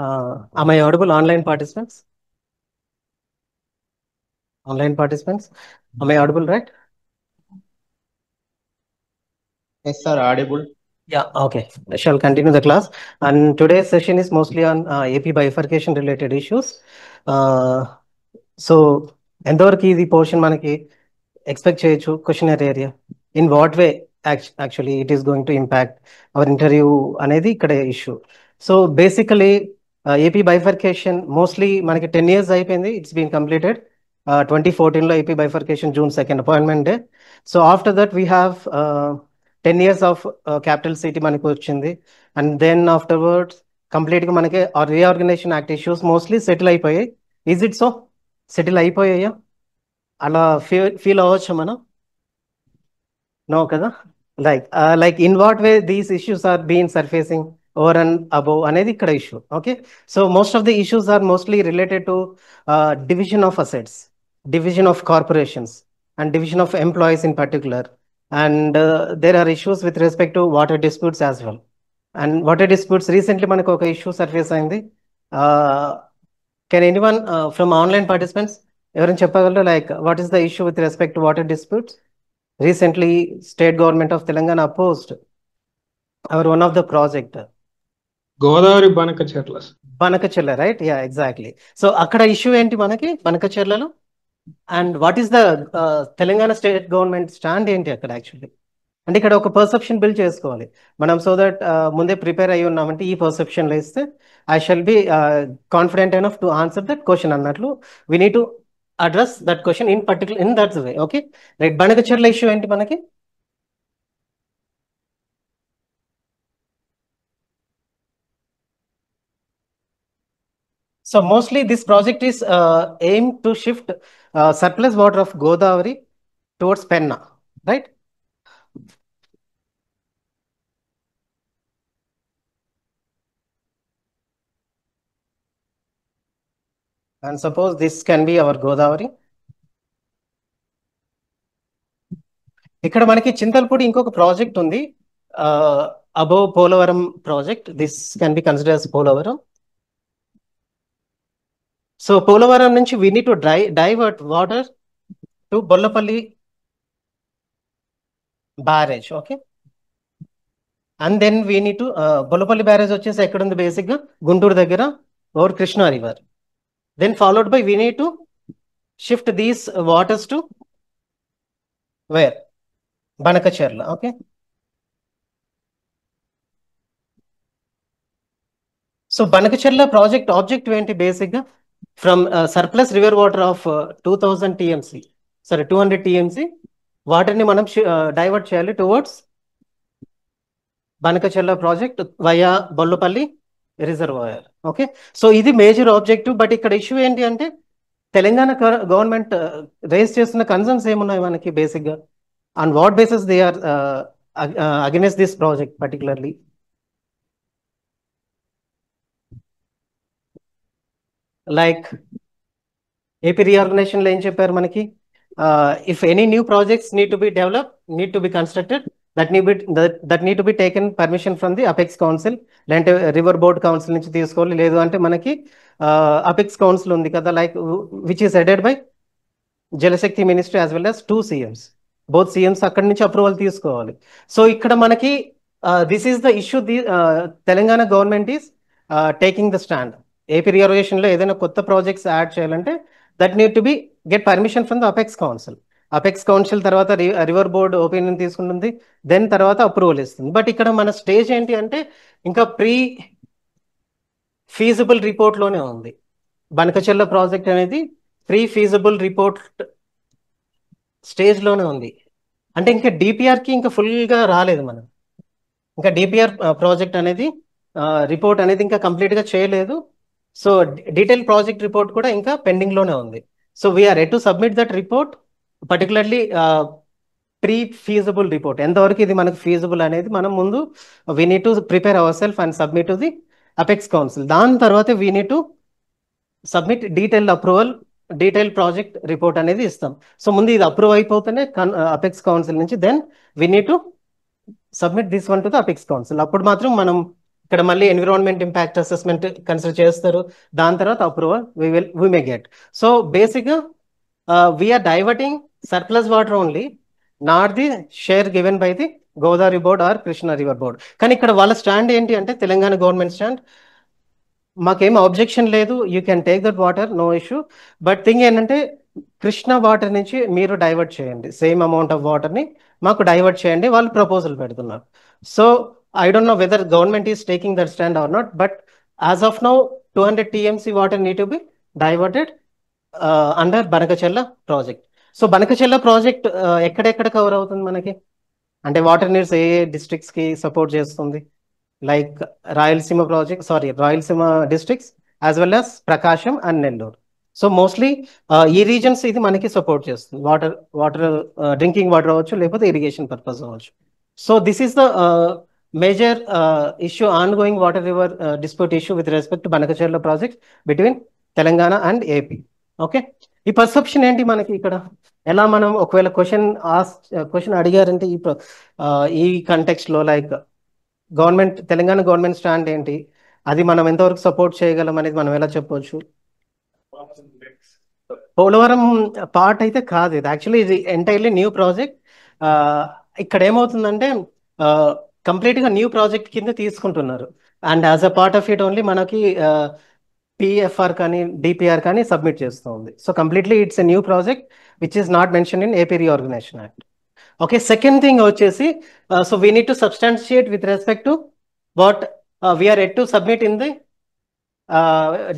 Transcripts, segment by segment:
Am I audible, online participants? Online participants, am I audible, right? Yes, sir, audible. Yeah, okay. I shall continue the class. And today's session is mostly on AP bifurcation related issues. So, ఎంతవరకు ఇది portion మనకి expect చేయొచ్చు questioner area in what way actually it is going to impact our interview అనేది ఇక్కడ issue. So basically AP bifurcation mostly మనకి 10 years అయిపోయింది. It's been completed 2014లో AP bifurcation June 2nd appointment day. So after that we have 10 years of capital city మనకు వచ్చింది. And then afterwards కంప్లీట్గా మనకి reorganisation act issues mostly settle అయిపోయాయి. Is it so? Settle అయిపోయాయా? అలా feel అవ్వచ్చు మనం? నో కదా. Like in what way these issues are been surfacing over and above అనేది ఇక్కడ issue. Okay, so most of the issues are mostly related to division of assets, division of corporations, and division of employees in particular. And there are issues with respect to water disputes as well. And water disputes recently మనకు ఒక issue surface అయింది. Can anyone from online participants ఎవరైనా చెప్పగలరు like what is the issue with respect to water disputes? Recently, state government of Telangana opposed our one of the project. Godavari Banakacherla. Banakacherla, right? Yeah, exactly. So అక్కడ issue ఏంటి మనకి బనకచెర్లలో? And what is the Telangana state government stand ఏంటి అక్కడ actually? అంటే ఇక్కడ ఒక perception build చేసుకోవాలి మనం, సో దట్ ముందే ప్రిపేర్ అయ్యి ఉన్నామంటే ఈ పర్సెప్షన్లో ఇస్తే I shall be confident enough to answer that question అన్నట్లు. We need to address that question in particular in that way. Okay, right. Banakacherla issue ఏంటి మనకి? So mostly this project is aimed to shift surplus water of Godavari towards Penna, right? And suppose this can be our Godavari. ఇక్కడ మనకి చింతల్పూడి ఇంకొక project ఉంది, above Polavaram project. This can be consider as Polavaram. So Polavaram నుంచి we need to divert water to Bollapalli barrage. Okay, and then we need to Bollapalli barrage వచ్చేసి ఎక్కడ ఉంది? బేసిక్గా గుంటూరు దగ్గర over Krishna river. Then followed by we need to shift these waters to where? Banakacherla. Okay. So Banakacherla project objective ఏంటి బేసిక్గా? From surplus river water of 2000 TMC, sorry 200 TMC వాటర్ని మనం divert చేయాలి towards Banakacherla project via Bollapalli reservoir. Okay, so ఇది major objective. But ఇక్కడ issue ఏంటి అంటే Telangana government raise చేస్తున్న కన్సర్న్స్ ఏమున్నాయి మనకి బేసిక్గా? On what basis they are against this project particularly? Like AP రీఆర్గనైజేషన్లో ఏం చెప్పారు మనకి? If any new projects need to be develop, need to be constructed, that need to be taken permission from the apex council, లేదంటే river board council నుంచి తీసుకోవాలి. లేదు అంటే మనకి అపెక్స్ కౌన్సిల్ ఉంది కదా, like which is headed by Jal Shakti ministry as well as 2 CMs. Both CMs అక్కడి నుంచి అప్రూవల్ తీసుకోవాలి. సో ఇక్కడ మనకి this is the issue. Telangana government is taking the stand. AP రీఆర్గనైజేషన్లో ఏదైనా కొత్త ప్రాజెక్ట్స్ యాడ్ చేయాలంటే that need to be get permission from the apex council. Apex council తర్వాత రివర్ బోర్డ్ ఒపీనియన్ తీసుకుంటుంది, దెన్ తర్వాత అప్రూవల్ ఇస్తుంది. బట్ ఇక్కడ మన స్టేజ్ ఏంటి అంటే ఇంకా ప్రీ ఫీజిబుల్ రిపోర్ట్లోనే ఉంది. బనకచెర్ల ప్రాజెక్ట్ అనేది ప్రీ ఫీజిబుల్ రిపోర్ట్ స్టేజ్లోనే ఉంది. అంటే ఇంకా డిపిఆర్కి ఇంకా ఫుల్గా రాలేదు మనం. ఇంకా డిపిఆర్ ప్రాజెక్ట్ అనేది రిపోర్ట్ అనేది ఇంకా కంప్లీట్గా చేయలేదు. సో డీటెయిల్ ప్రాజెక్ట్ రిపోర్ట్ కూడా ఇంకా పెండింగ్లోనే ఉంది. So we're at to submit that report, particularly pre feasible report. ఎంతవరకు ఇది మనకు ఫీజిబుల్ అనేది మనం ముందు we need to prepare our self and submit to the apex council. దాని తర్వాత we need to submit detail approval, detail project report అనేది ఇస్తాం. సో ముందు ఇది అప్రూవ్ అయిపోతేనే అపెక్స్ కౌన్సిల్ నుంచి then we need to submit this one to the apex council. అప్పుడు మాత్రం మనం ఇక్కడ మళ్ళీ ఎన్విరాన్మెంట్ ఇంపాక్ట్ అసెస్మెంట్ కన్సిడర్ చేస్తారు, దాని తర్వాత approval we may get. So బేసిక్గా we're diverting surplus water only, not the share given by the Godavari board or Krishna river board. కానీ ఇక్కడ వాళ్ళ స్టాండ్ ఏంటి అంటే, తెలంగాణ గవర్నమెంట్ స్టాండ్, మాకేం అబ్జెక్షన్ లేదు, you can take that water, no issue. But thing ఏంటంటే, కృష్ణా వాటర్ నుంచి మీరు డైవర్ట్ చేయండి, సేమ్ అమౌంట్ ఆఫ్ వాటర్ని మాకు డైవర్ట్ చేయండి, వాళ్ళు ప్రపోజల్ పెడుతున్నారు. So I don't know whether government is taking that stand or not, but as of now 200 TMC water need to be diverted under Banakacherla project. So Banakacherla project ఎక్కడెక్కడ cover అవుతుంది మనకి అంటే, water needs ఏ districts కి support చేస్తుంది? Like Rayalaseema project, Rayalaseema districts as well as Prakasam and Nellore. So mostly ఈ regions ఇది మనకి సపోర్ట్ చేస్తుంది, వాటర్ డ్రింకింగ్ వాటర్ అవ్వచ్చు, లేకపోతే ఇరిగేషన్ పర్పస్ అవ్వచ్చు. So this is the major issue, on going water river dispute issue with respect to Banakacherla project between Telangana and AP. Okay, ఈ perception ఏంటి మనకి ఇక్కడ? ఎలా మనం ఒకవేళ క్వశ్చన్ అడిగారంటే ఈ కంటెక్స్ట్ లో, లైక్ తెలంగాణ గవర్నమెంట్ స్టాండ్ ఏంటి, అది మనం ఎంతవరకు సపోర్ట్ చేయగలం అనేది మనం ఎలా చెప్పవచ్చు? పోలవరం పార్ట్ అయితే కాదు ఇది, యాక్చువల్లీ ఇది ఎంటైర్లీ న్యూ ప్రాజెక్ట్. ఇక్కడ ఏమవుతుందంటే కంప్లీట్గా న్యూ ప్రాజెక్ట్ కింద తీసుకుంటున్నారు, and as a part of it only మనకి పిఎఫ్ఆర్ కానీ డిపిఆర్ కానీ సబ్మిట్ చేస్తూ ఉంది. So completely it's a new project which is not mention in AP reorganisation Act. Okay, second thing వచ్చేసి, so we need to substantiate with respect to what we are at to submit in the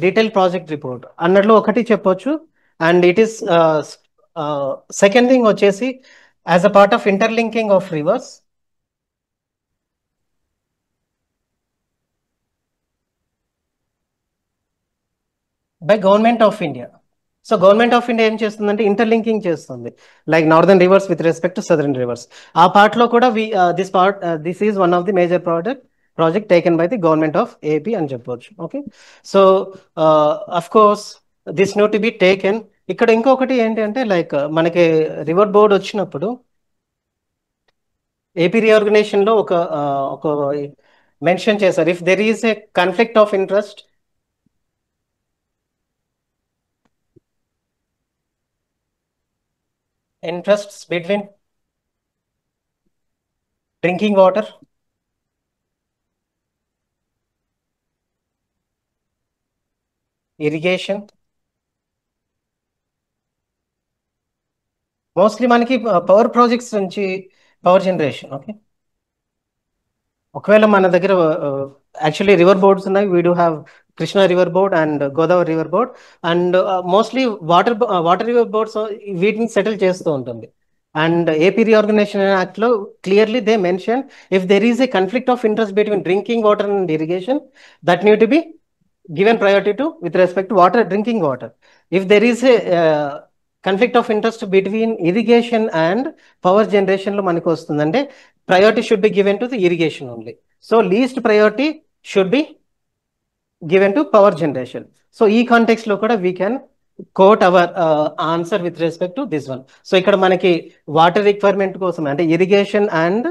detail project report అన్నట్లు ఒకటి చెప్పొచ్చు. And it is second thing వచ్చేసి, as a part of interlinking of reverse by government of India. So government of India ఏం చేస్తుందంటే interlinking చేస్తుంది, like northern reverse with respect to southern reverse. ఆ part లో కూడా this is one of the major project taken by the government of AP అని చెప్పవచ్చు. Okay, so of course this note to be taken. ఇక్కడ ఇంకొకటి ఏంటి అంటే, like మనకి రివర్ బోర్డ్ వచ్చినప్పుడు ఏపీ రీఆర్గనైజేషన్ లో ఒక మెన్షన్ చేశారు, if there is a conflict of interests between drinking water, irrigation, mostly మనకి పవర్ ప్రాజెక్ట్స్ నుంచి పవర్ జనరేషన్. ఓకే, ఒకవేళ మన దగ్గర యాక్చువల్లీ రివర్ బోర్డ్స్ ఉన్నాయి, we do have Krishna river board and Godavari river board, and mostly water river boards వీటిని settle చేస్తూ ఉంటుంది. And AP reorganisation act లో clearly they mention, if there is a conflict of interest between drinking water and irrigation, that need to B given priority to with respect to drinking water. If there is a conflict of interest between irrigation and power generation lo maniki ostundante, priority should be given to the irrigation only. So least priority should be given to power generation. So ee context lo kuda we can quote our answer with respect to this one. So ikkada manaki water requirement kosam ante irrigation and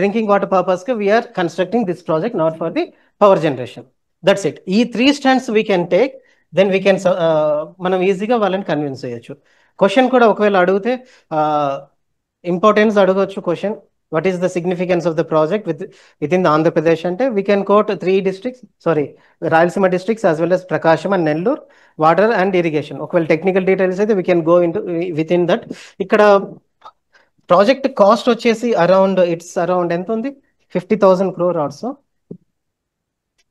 drinking water purpose we are constructing this project, not for the power generation. That's it. ఈ 3 stands we can take, then we can మనం ఈజీగా వాళ్ళని convince చేయొచ్చు. Question కూడా ఒకవేళ అడిగితే importance అడగవచ్చు question, what is the significance of the project within the Andhra Pradesh ante we can quote 3 districts, Rayalaseema districts as well as Prakasham and Nellore, water and irrigation. ఒకవేళ technical details అయితే we can go into within that. ఇక్కడ project cost వచ్చేసి around ఎంత ఉంది, 50,000 crore also,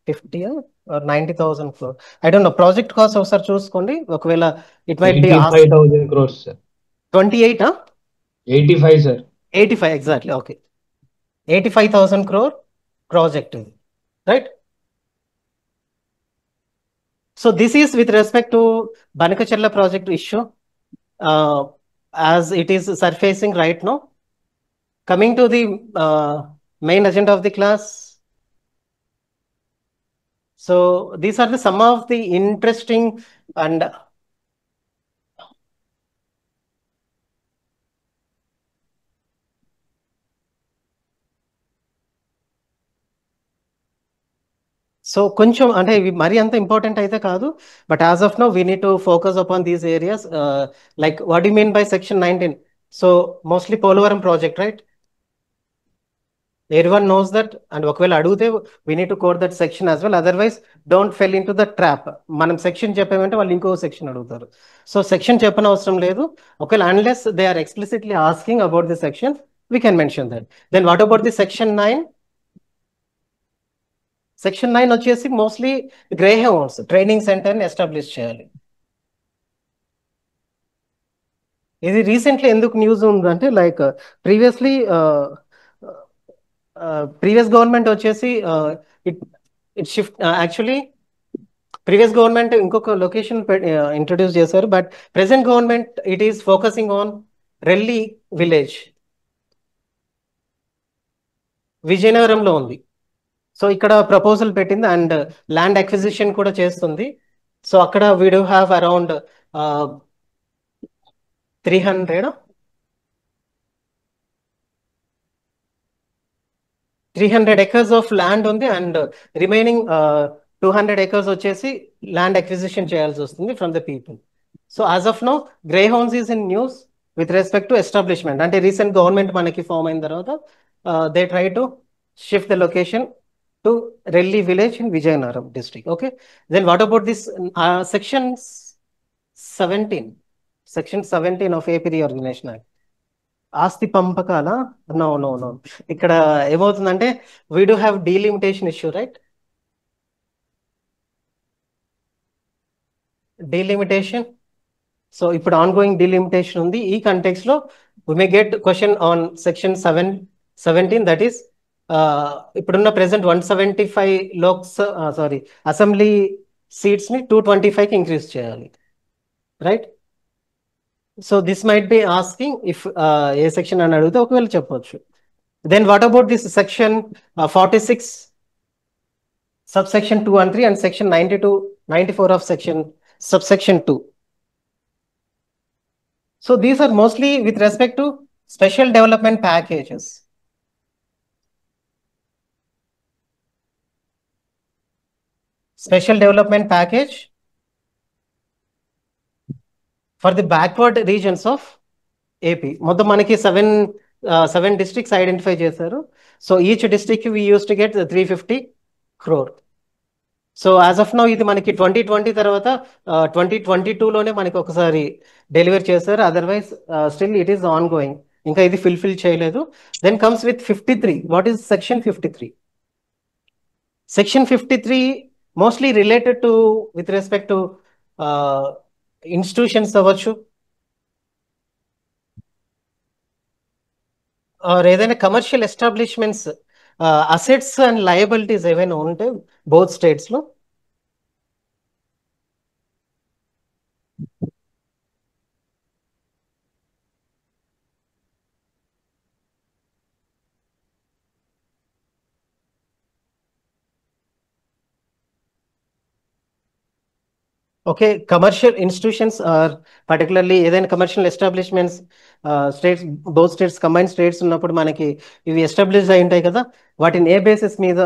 50 or 90,000 crore, I don't know. Project cost ఒకసారి చూసుకోండి, ఒకవేళ it might be 85,000 crores sir. 28 85 sir. 85 exactly. Okay, 85,000 crore project ఇది, right? So this is with respect to Banakacherla project issue as it is surfacing right now. Coming to the main agenda of the class. So these are some of the interesting and so కొంచెం అంటే ఇవి మరీ అంత important అయితే కాదు, but as of now we need to focus upon these areas. Like what you mean by section 19? So mostly Polavaram project, right? Everyone knows that, and ఒకవేళ అడిగితే we need to quote that section as well. Otherwise, don't fall into the trap. మనం section చెప్పామంటే వాళ్ళు ఇంకో section అడుగుతారు. So section చెప్పని అవసరం లేదు. ఒకవేళ unless they are explicitly asking about the section, we can mention that. Then what about the section 9? Section 9 వచ్చేసి mostly grey hounds training సెంటర్ని ఎస్టాబ్లిష్ చేయాలి. ఇది రీసెంట్లీ ఎందుకు న్యూస్ ఉందంటే, లైక్ ప్రీవియస్లీ ప్రీవియస్ గవర్నమెంట్ వచ్చేసి it shift actually previous government ఇంకొక location introduce చేశారు, but present government it is focusing on Relli village, విజయనగరంలో ఉంది. సో ఇక్కడ ప్రపోజల్ పెట్టింది అండ్ ల్యాండ్ అక్విజిషన్ కూడా చేస్తుంది. సో అక్కడ we do have around 300 acres of land ఉంది అండ్ రిమైనింగ్ 200 acres వచ్చేసి ల్యాండ్ అక్విజిషన్ చేయాల్సి వస్తుంది from the people. So as of now greyhounds is in news with respect to establishment. అంటే recent government మనకి form అయిన తర్వాత they try to shift the location to Relli village in Vijayanagaram district. Okay, then what about this section 17? Section 17 of AP Reorganization Act. ఆస్తి పంపకాల నో ఇక్కడ ఏమవుతుందంటే we do have delimitation issue, right? Delimitation. So ఇప్పుడు ongoing delimitation ఉంది. ఈ context లో we may get question on section 17, that is ఇప్పుడున్న present 175 assembly seats ని 225కి ఇంక్రీజ్ చేయాలి, right? So this might be asking if a section అని అడిగితే ఒకవేళ చెప్పొచ్చు. Then what about this section 46 subsection 2 and 3 and section 94 of subsection 2. So these are mostly with respect to special development packages. Special development package for the backward regions of AP. మొత్తం మనకి seven districts identify చేశారు. So each district we used to get 350 crore. So as of now ఇది మనకి 2020 తర్వాత 2022లోనే మనకి ఒకసారి deliver చేశారు. Otherwise still it is ongoing, ఇంకా ఇది ఫిల్ చేయలేదు. Then comes with 53. What is section 53? Section 53 mostly related to with respect to institutions అవ్వచ్చు, ఆర్ ఏదైనా commercial establishments assets and liabilities ఏవైనా ఉంటే బోత్ స్టేట్స్ లో. Okay, commercial institutions or particularly ఏదైనా commercial establishments states, both states combine states ఉన్నప్పుడు మనకి ఇవి establish అయి ఉంటాయి కదా, వాటిని ఏ బేసిస్ మీద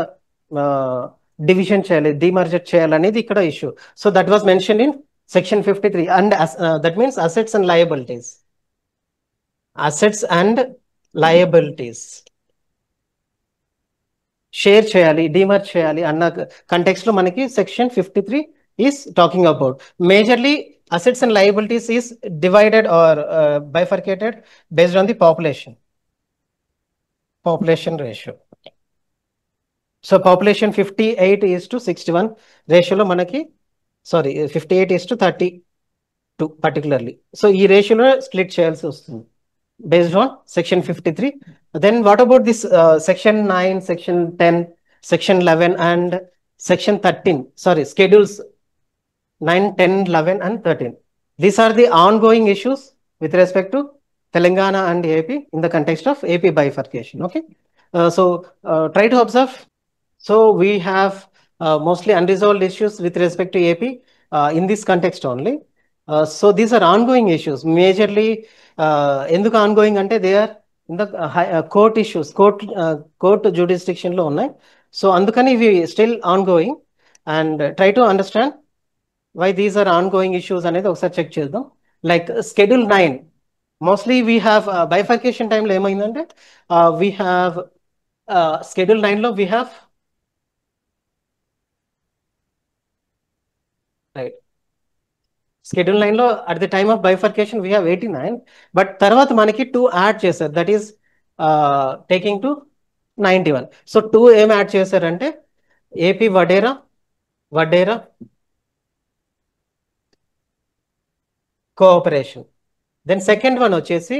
డివిజన్ చేయాలి, డిమర్జర్ చేయాలనేది ఇక్కడ issue. So that was mention in section 53 and that means assets and liabilities. Assets and liabilities share చేయాలి, డిమర్జ్ చేయాలి అన్న కంటెక్స్ట్ లో మనకి section 53 is talking about. Majorly assets and liabilities is divided or bifurcated based on the population ratio. So population 58:61 ratio lo manaki 58:32 particularly. So ee ratio lo split cheyalsi vastundi based on section 53. Then what about this section 9, section 10, section 11 and section 13? Schedules 9, 10, 11 and 13. These are the ongoing issues with respect to Telangana and AP in the context of AP bifurcation. Okay, so try to observe. So we have mostly unresolved issues with respect to AP in this context only. So these are ongoing issues. Majorly, enduku ongoing ante they are in the court issues, court jurisdiction lo unnai. So andukani ivi still ongoing. And try to understand why these are ongoing issues అనేది ఒకసారి check చేద్దాం. Like Schedule 9 mostly we have bifurcation టైంలో ఏమైందంటే we have Schedule 9లో we have right Schedule 9లో at the time of bifurcation we have 89, but తర్వాత మనకి 2 add చేశారు, that is taking to 91. So 2 ఏం యాడ్ చేశారంటే AP Vaddera cooperation. Then second one వచ్చేసి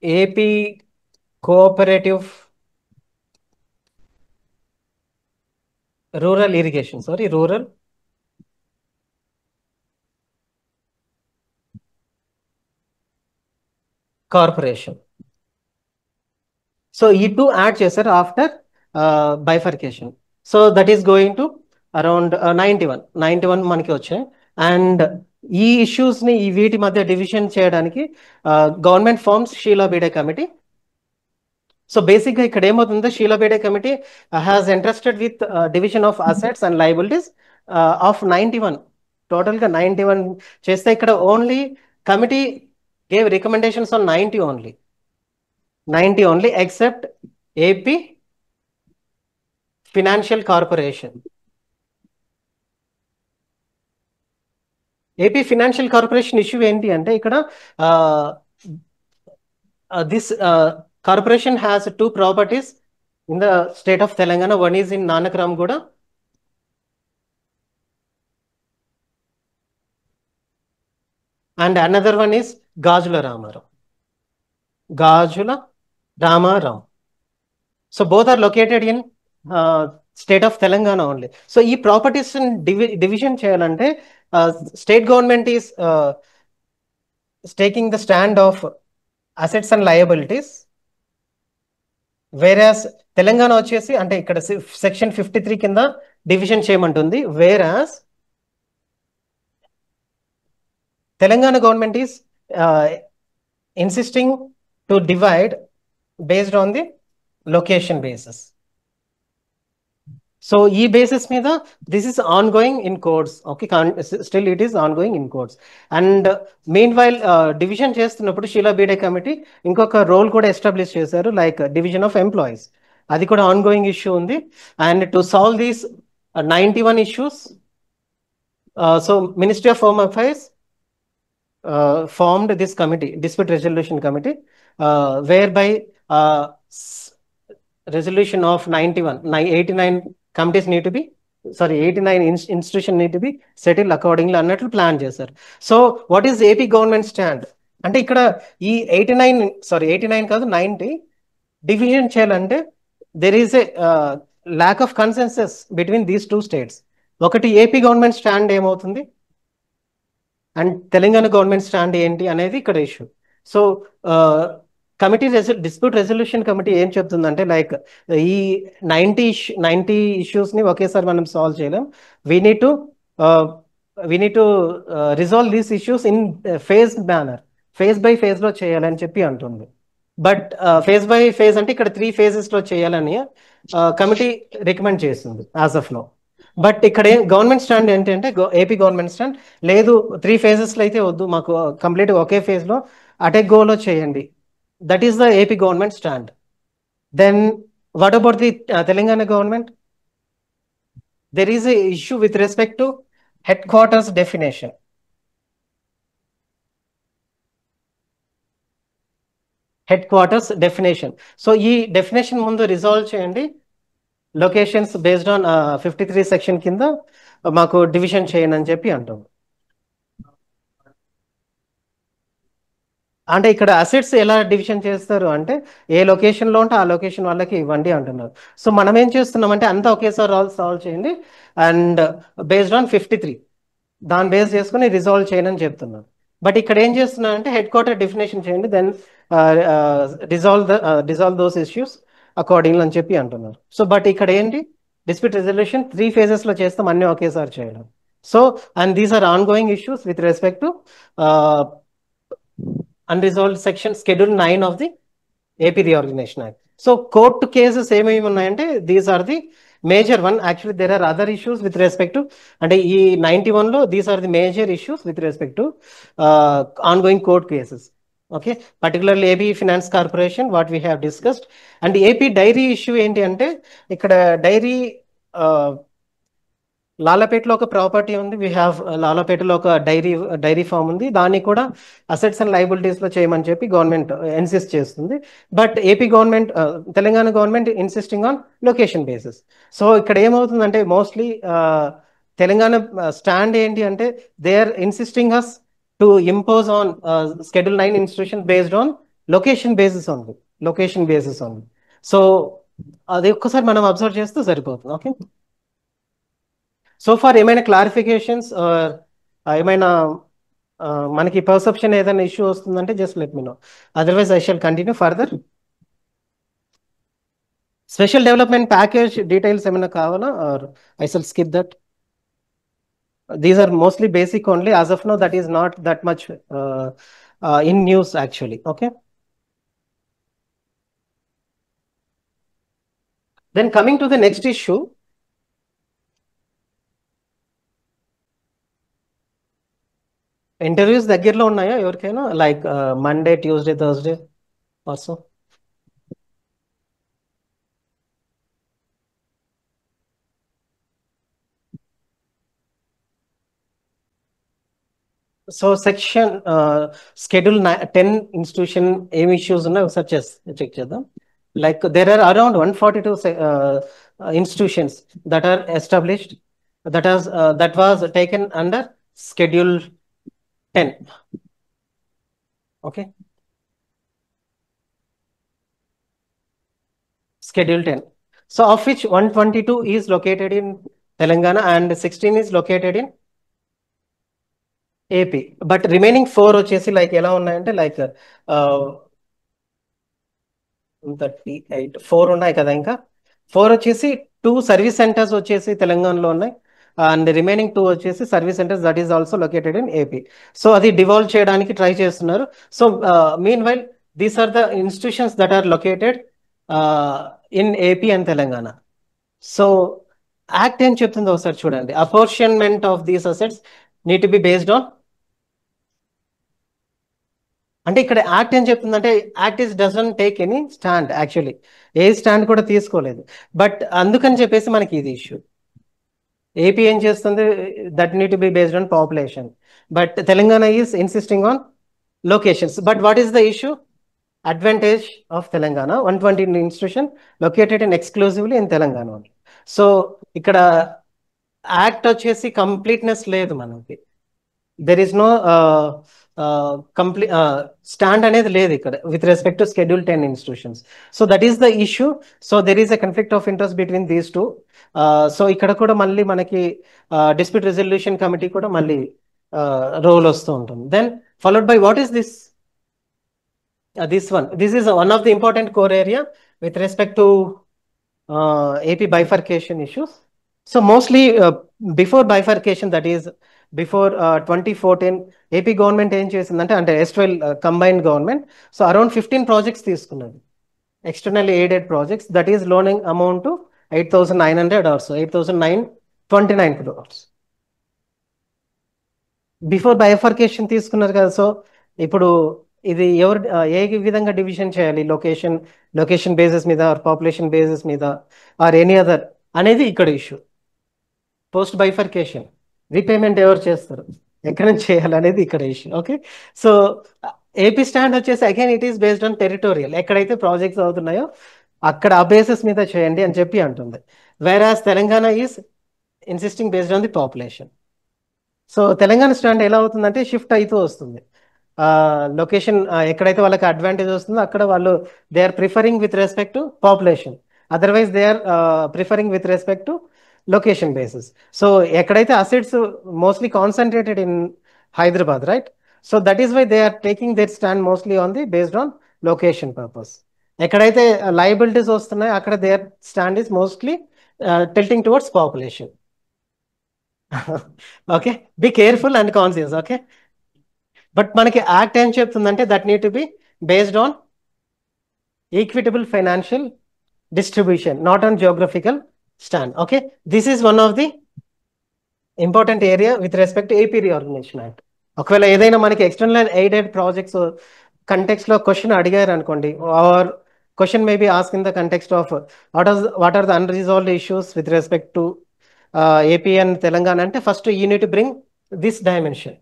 AP cooperative rural irrigation, rural corporation. So ఈ 2 add చేశారు after bifurcation. So that is going to around 91 మనకి వచ్చాయి. అండ్ ఈ ఇష్యూస్ని ఈ వీటి మధ్య డివిజన్ చేయడానికి government forms Sheela Bhide committee. So బేసిక్గా ఇక్కడ ఏమవుతుందో Sheela Bhide committee has interested with division of assets and liabilities of 91. టోటల్గా 91 చేస్తే ఇక్కడ only committee gave recommendations on 90 only except AP Financial Corporation. AP Financial Corporation ఇష్యూ ఏంటి అంటే ఇక్కడ this corporation has 2 properties in the state of Telangana. One is in Nanakramguda and another one is Gajula Ramaram. So both are located in state of Telangana only. So ఈ properties division చేయాలంటే state government is taking the stand of assets and liabilities, whereas Telangana వచ్చేసి అంటే ఇక్కడ section 53 కింద division చేయమంటుంది, whereas Telangana government is insisting to divide based on the location basis. So ఈ basis మీద this is ongoing in courts. Okay, still it is ongoing in courts. And meanwhile division చేస్తున్నప్పుడు Sheela Bhide committee ఇంకొక role కూడా establish చేశారు, like division of employees. అది కూడా ongoing issue ఉంది. And to solve these 91 issues, so Ministry of Home Affairs formed this committee, dispute resolution committee, whereby resolution of 89 committees need to be, 89 institution need to be settled accordingly అన్నట్లు plan చేశారు. So what is AP government stand అంటే ఇక్కడ ఈ 89 కాదు 90 division చేయాలంటే there is a lack of consensus between these 2 states. ఒకటి AP government stand ఏమవుతుంది and Telangana government stand ఏంటి అనేది ఇక్కడ issue. So committee dispute resolution committee ఏం చెప్తుందంటే లైక్ ఈ 90 ఇష్యూస్ని ఒకేసారి మనం సాల్వ్ చేయలేం. We need to resolve these issues in phase manner, phase by ఫేజ్లో చేయాలని చెప్పి అంటుంది. బట్ ఫేజ్ బై ఫేజ్ అంటే ఇక్కడ 3 phases చేయాలని కమిటీ రికమెండ్ చేస్తుంది యాజ్ ఆఫ్ నౌ. బట్ ఇక్కడ గవర్నమెంట్ స్టాండ్ ఏంటంటే ఏపీ గవర్నమెంట్ స్టాండ్ లేదు 3 phases అయితే వద్దు, మాకు కంప్లీట్ ఒకే ఫేజ్లో అటే గోలో చేయండి. That is the AP government stand. Then what about the Telangana government? There is a issue with respect to headquarters definition. Headquarters definition. So ఈ definition ముందు రిజాల్వ్ చేయండి. లొకేషన్స్ బేస్డ్ ఆన్ 53 సెక్షన్ కింద మాకు division చేయండి అని చెప్పి అంటుంది. అంటే ఇక్కడ అసెట్స్ ఎలా డివిజన్ చేస్తారు అంటే ఏ లొకేషన్లో ఉంటే ఆ లొకేషన్ వాళ్ళకి ఇవ్వండి అంటున్నారు. సో మనం ఏం చేస్తున్నామంటే అంతా ఒకేసారి సాల్వ్ చేయండి అండ్ బేస్డ్ ఆన్ 53 దాన్ని బేస్ చేసుకుని రిజాల్వ్ చేయని అని చెప్తున్నారు. బట్ ఇక్కడ ఏం చేస్తున్నారంటే హెడ్ క్వార్టర్ డెఫినేషన్ చేయండి, then dissolve those issues according అని చెప్పి అంటున్నారు. సో బట్ ఇక్కడ ఏంటి డిస్ప్యూట్ రెజల్యూషన్ 3 phases చేస్తాం, అన్నీ ఒకేసారి చేయడం. So and these are ongoing issues with respect to unresolved section Schedule 9 of the AP Reorganization Act. So court cases ఏమేమి ఉన్నాయంటే these are the major one. Actually, there are other issues with respect to, and ఈ 91 లో these are the major issues with respect to ongoing court cases. Okay, particularly AP Finance Corporation, what we have discussed, and AP dairy issue ఏంటి అంటే ఇక్కడ dairy లాలపేటలో ఒక property ఉంది. We have లాలపేటలో ఒక dairy farm ఉంది. దాన్ని కూడా అసెట్స్ అండ్ లయబిలిటీస్ లో చేయమని చెప్పి గవర్నమెంట్ ఇన్సిస్ట్ చేస్తుంది. But AP government, Telangana government insisting on location basis. So ఇక్కడ ఏమవుతుందంటే మోస్ట్లీ తెలంగాణ స్టాండ్ ఏంటి అంటే they are insisting us to impose on Schedule 9 institution based on location basis ఉంది. లొకేషన్ బేసిస్ ఉంది. సో అది ఒక్కసారి మనం అబ్జర్వ్ చేస్తూ సరిపోతుంది. ఓకే, సో ఫార్ ఏమైనా క్లారిఫికేషన్స్ ఏమైనా మనకి పర్సెప్షన్ ఏదైనా ఇష్యూ వస్తుందంటే just let me know, otherwise I shall continue further. Special development package details ఏమైనా కావాలా or I shall skip that? These are mostly basic only. As of now that is not that much in news actually. Okay, then coming to the next issue, interviews దగ్గరలో ఉన్నాయా ఎవరికైనా? Like Monday, Tuesday, Thursday also. So section Schedule 10 institution ఏమి ఇష్యూస్ ఉన్నాయో ఒకసారి check చేద్దాం. Like there are around 142 institutions that are established, that was taken under Schedule 10. Okay, Schedule 10. So of which 122 is located in Telangana and 16 is located in AP. But remaining 4 వచ్చేసి like ఎలా ఉన్నాయంటే like 38 4 ఉన్నాయి కదా. ఇంకా 4 వచ్చేసి 2 service centres వచ్చేసి తెలంగాణలో ఉన్నాయి అండ్ రిమైనింగ్ 2 వచ్చేసి service centres that is also located in AP. So అది డివాల్వ్ చేయడానికి ట్రై చేస్తున్నారు. So meanwhile these are the institutions that are located in AP and Telangana. So act ఏం చెప్తుందో ఒకసారి చూడండి. Apportionment of these assets need to be based on, అంటే ఇక్కడ act ఏం చెప్తుందంటే act is doesn't take any stand. Actually ఏ stand కూడా తీసుకోలేదు. బట్ అందుకని చెప్పేసి మనకి ఇది ఇష్యూ. ఏపీ ఏం చేస్తుంది, that need to be based on population, but Telangana is insisting on locations. But what is the issue? Advantage of Telangana 120 institution located in exclusively in Telangana only. So ఇక్కడ యాక్ట్ వచ్చేసి కంప్లీట్నెస్ లేదు మనకి. There is no complete stand అనేది లేదు ఇక్కడ with respect to Schedule 10 institutions. So that is the issue. So there is a conflict of interest between these two. So ఇక్కడ కూడా మళ్ళీ మనకి డిస్ప్యూట్ రెజల్యూషన్ కమిటీ కూడా మళ్ళీ రోల్ వస్తూ ఉంటుంది. Then followed by what is this one. This is one of the important core area with respect to AP bifurcation issues. So mostly before bifurcation, that is before 2014, AP government ఏం చేసిందంటే అంటే S12 combined government, so around 15 projects తీసుకున్నది, externally aided projects, that is loaning amount to 8,900 or so, 8,929 crores. Before bifurcation తీసుకున్నారు కదా. So ఇప్పుడు ఇది ఎవరు ఏ విధంగా డివిజన్ చేయాలి, లొకేషన్ బేసిస్ మీద ఆర్ పాపులేషన్ బేసిస్ మీద ఆర్ ఎనీ అదర్ అనేది ఇక్కడ ఇష్యూ. పోస్ట్ బైఫర్కేషన్ రీపేమెంట్ ఎవరు చేస్తారు, ఎక్కడ నుంచి చేయాలి అనేది ఇక్కడ issue. Okay, so AP stand వచ్చేసి again it is based on territorial, ఎక్కడైతే ప్రాజెక్ట్స్ అవుతున్నాయో అక్కడ ఆ బేసిస్ మీద చేయండి అని చెప్పి అంటుంది. Whereas Telangana is insisting based on the population. So Telangana stand ఎలా అవుతుందంటే షిఫ్ట్ అవుతూ వస్తుంది. లొకేషన్ ఎక్కడైతే వాళ్ళకి అడ్వాంటేజ్ వస్తుందో అక్కడ వాళ్ళు they are preferring with respect to population, otherwise they are preferring with respect to location basis. So ఎక్కడైతే assets mostly concentrated in Hyderabad, right? So that is why they are taking their stand mostly on the based on location purpose. ఎక్కడైతే liabilities వస్తున్నాయో అక్కడ their stand is mostly tilting towards population. Okay, be careful and conscious. Okay, but మనకి act ఏం చెప్తుందంటే that need to be based on equitable financial distribution, not on geographical stand. Okay, this is one of the important area with respect to AP Reorganization Act. ఒకవేళ ఏదైనా మనకి external aided projects context లో question అడిగారు అనుకోండి, or question may be ask in the context of what are the unresolved issues with respect to AP and Telangana అంటే first you need to bring this dimension,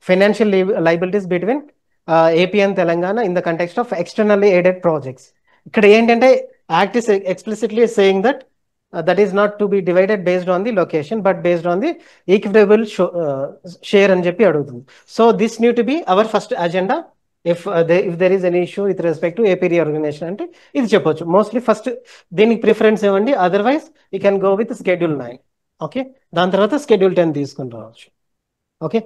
financial liabilities between AP and Telangana in the context of externally aided projects. ఇక్కడ ఏంటంటే act is explicitly saying that that is not to be divided based on the location but based on the equitable share అని చెప్పి అడుగుతుంది. So this need to be our first agenda if there is any issue with respect to AP reorganization అంటే ఇది చెప్పొచ్చు. Mostly first దీనికి preference ఇవ్వండి, otherwise you can go with Schedule 9. Okay, దాని తర్వాత Schedule 10 తీసుకుని రావచ్చు. Okay,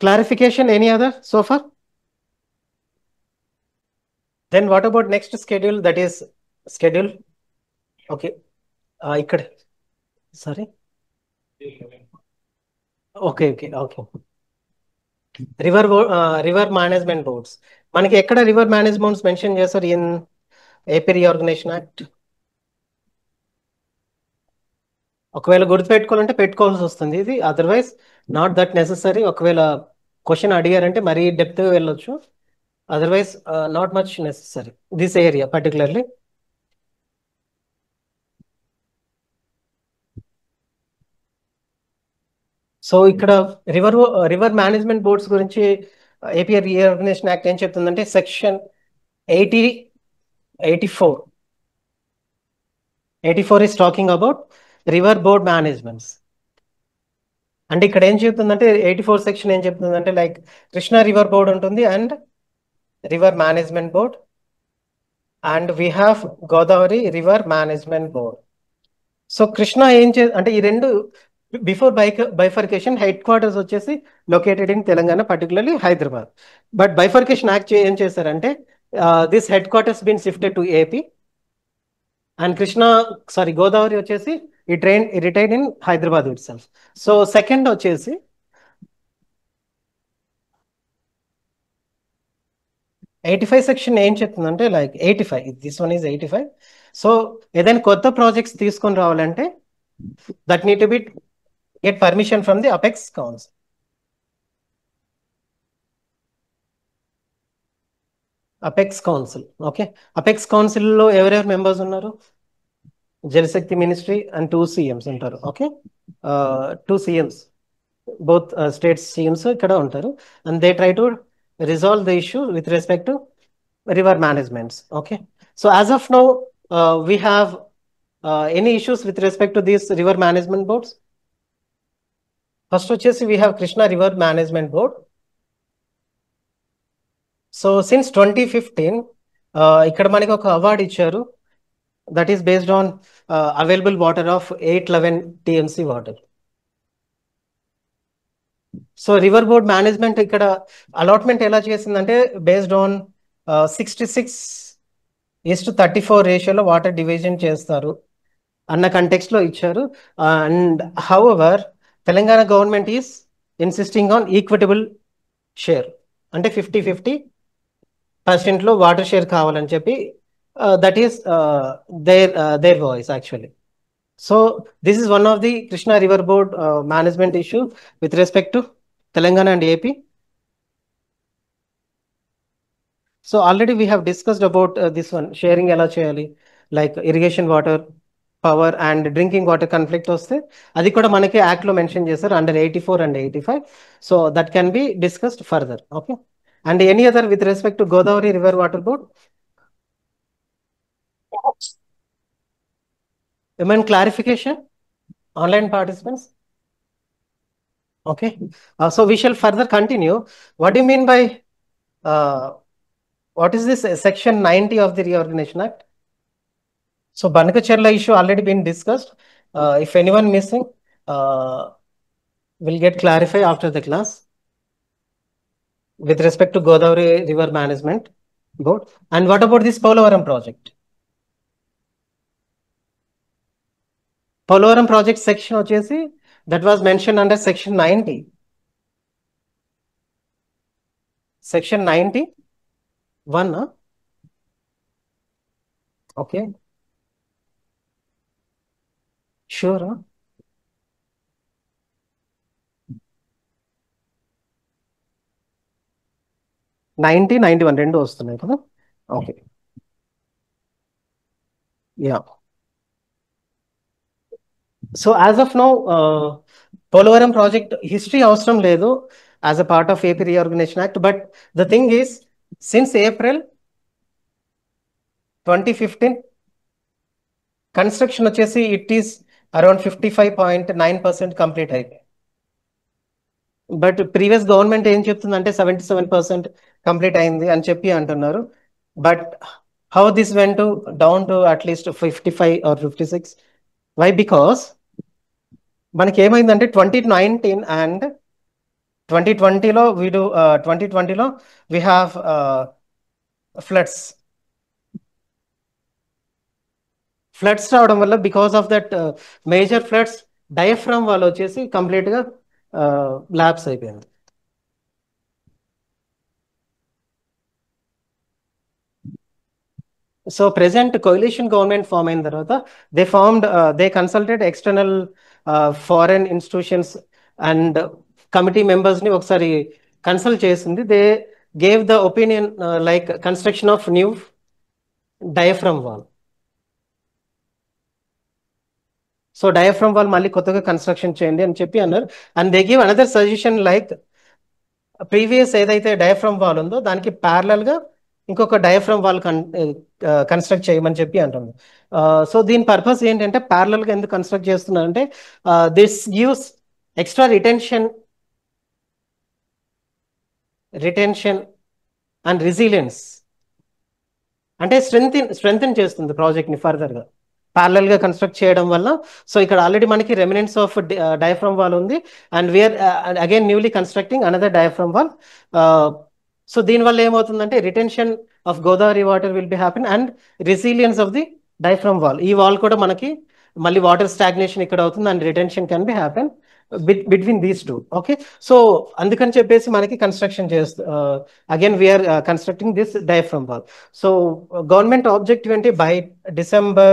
clarification any other so far? Then what about next schedule, that is schedule, okay, ikkada sorry, okay, river management boards మనకి ఎక్కడ river managements mention చేస్తారు in AP reorganisation act? ఒకవేళ గుర్తుపెట్టుకోవాలంటే పెట్టుకోవాల్సి వస్తుంది ఇది, అదర్వైజ్ నాట్ దట్ నెససరీ. ఒకవేళ question అడిగారంటే మరీ డెప్త్గా వెళ్ళొచ్చు, otherwise not much necessary this area particularly. So ఇక్కడ రివర్ మేనేజ్మెంట్ బోర్డ్స్ గురించి ఏపీ రీఆర్గనైజేషన్ యాక్ట్ ఏం చెప్తుందంటే section 84 is talking about river board managements. అంటే ఇక్కడ ఏం చెప్తుందంటే 84 సెక్షన్ ఏం చెప్తుందంటే లైక్ కృష్ణా రివర్ బోర్డ్ ఉంటుంది and river management board, and we have Godavari river management board. So Krishna అంటే ఈ రెండు బిఫోర్ బైఫర్కేషన్ హెడ్ క్వార్టర్స్ వచ్చేసి located in Telangana, particularly Hyderabad. But bifurcation act ఏం చేశారంటే this head quarters been shifted to AP and Godavari వచ్చేసి retain in Hyderabad itself. So second వచ్చేసి 85 section ఏం చెప్తుందంటే like 85, this one is 85. So ఏదైనా కొత్త ప్రాజెక్ట్స్ తీసుకొని రావాలంటే that need to be get permission from the Apex Council. Apex Council, okay. Apex Council లో ఎవరెవరు మెంబర్స్ ఉన్నారు? జలశక్తి మినిస్ట్రీ అండ్ 2 CMs ఉంటారు. ఓకే, 2 CMs బోత్ స్టేట్ CMs ఇక్కడ ఉంటారు and they try to resolve the issue with respect to river managements. Okay, so as of now we have any issues with respect to these river management boards? First వచ్చేసి we have Krishna river management board. So since 2015 ఇక్కడ మనకి ఒక award ఇచ్చారు, that is based on available water of 811 TMC water. So river board management ఇక్కడ allotment ఎలా చేసిందంటే based on 66:34 రేషియోలో water division చేస్తారు అన్న కంటెక్స్ట్ లో ఇచ్చారు. And however Telangana government is insisting on equitable share, అంటే 50-50% లో వాటర్ షేర్ కావాలని చెప్పి that is their voice actually. So this is one of the Krishna river board management issue with respect to Telangana and AP. So already we have discussed about this one, sharing ఎలా చేయాలి, like irrigation water, power and drinking water conflict వస్తే అది కూడా మనకి act లో mention చేశారు under 84 and 85. So that can be discussed further. Okay, and any other with respect to Godavari river water board? ఏమైనా clarification online participants? Okay, so we shall further continue. What do you mean by what is this section 90 of the Reorganization Act? So Banakacherla issue already been discussed. If anyone missing, will get clarified after the class with respect to Godavari River Management Board. And what about this Polavaram project? Polavaram project section వచ్చేసి that was mentioned under section 90. Section 91, okay. Sure 90, 91 రెండు వస్తున్నాయి కదా. Okay, yeah. So as of now Polavaram project history అవసరం లేదు as a part of AP reorganisation act. But the thing is since April 2015 construction వచ్చేసి it is around 55.9% complete అయిపోయింది. But previous government ఏం చెప్తుందంటే 77% complete అయింది అని చెప్పి అంటున్నారు. But how this went down to at least 55 or 56? Why? Because మనకి ఏమైందంటే 2019 అండ్ 2020లో 2020లో వీ హ్యావ్ ఫ్లడ్స్ రావడం వల్ల because of that major floods diaphragm వాళ్ళు వచ్చేసి కంప్లీట్గా ల్యాబ్స్ అయిపోయింది. సో ప్రెసెంట్ కోalition గవర్నమెంట్ ఫామ్ అయిన తర్వాత they consulted external foreign institutions and committee మెంబర్స్ని ఒకసారి కన్సల్ట్ చేసింది. They gave the opinion like construction of new diaphragm wall. So diaphragm wall మళ్ళీ కొత్తగా కన్స్ట్రక్షన్ చేయండి అని చెప్పి అన్నారు. And they give another suggestion like previous ఏదైతే డయాఫ్రమ్ వాల్ ఉందో దానికి ప్యారలల్గా ఇంకొక డయాఫ్రమ్ వాల్ కన్స్ట్రక్ట్ చేయమని చెప్పి అంటుంది. సో దీని పర్పస్ ఏంటంటే ప్యారలల్గా ఎందుకు కన్స్ట్రక్ట్ చేస్తున్నారంటే this gives extra retention and resilience, అంటే స్ట్రెంగ్తెన్ చేస్తుంది ప్రాజెక్ట్ని ఫర్దర్గా ప్యారలల్గా కన్స్ట్రక్ట్ చేయడం వల్ల. సో ఇక్కడ ఆల్రెడీ మనకి రెమినెంట్స్ ఆఫ్ డయాఫ్రమ్ వాల్ ఉంది and we are again newly constructing another diaphragm wall. So దీనివల్ల ఏమవుతుందంటే retention of Godavari water will be happen and resilience of the diaphragm wall. ఈ వాల్ కూడా మనకి మళ్ళీ వాటర్ స్టాగ్నేషన్ ఇక్కడ అవుతుంది and retention can be happen between these two. Okay, so అందుకని చెప్పేసి మనకి construction again we are constructing this diaphragm wall. So government objective ఏంటి? By December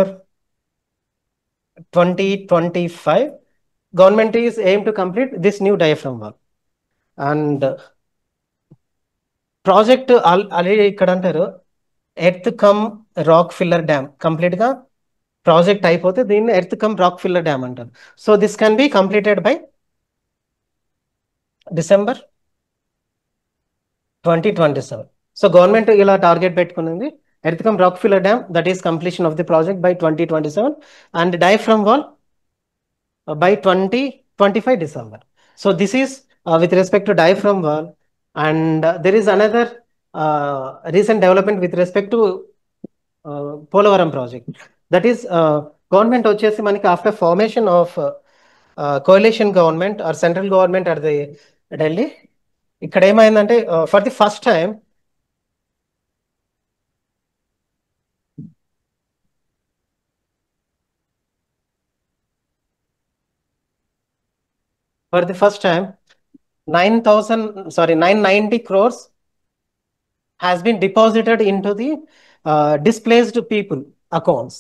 2025 government is aim to complete this new diaphragm wall. And project already ఇక్కడ అంటారు earth cum rock filler dam complete గా project అయిపోతే దీన్ని earth cum rock filler dam అంటారు. So this can be completed by December 2027. So government ఇలా target పెట్టుకునింది earth cum rock filler dam, that is completion of the project by 2027 and diaphragm wall by 2025 December. So this is with respect to diaphragm wall. And there is another recent development with respect to Polavaram project. That is government వచ్చేసి మనకి after formation of coalition government or central government at the Delhi, ఇక్కడ ఏమైందంటే for the first time for the first time 990 crores has been deposited into the displaced people accounts.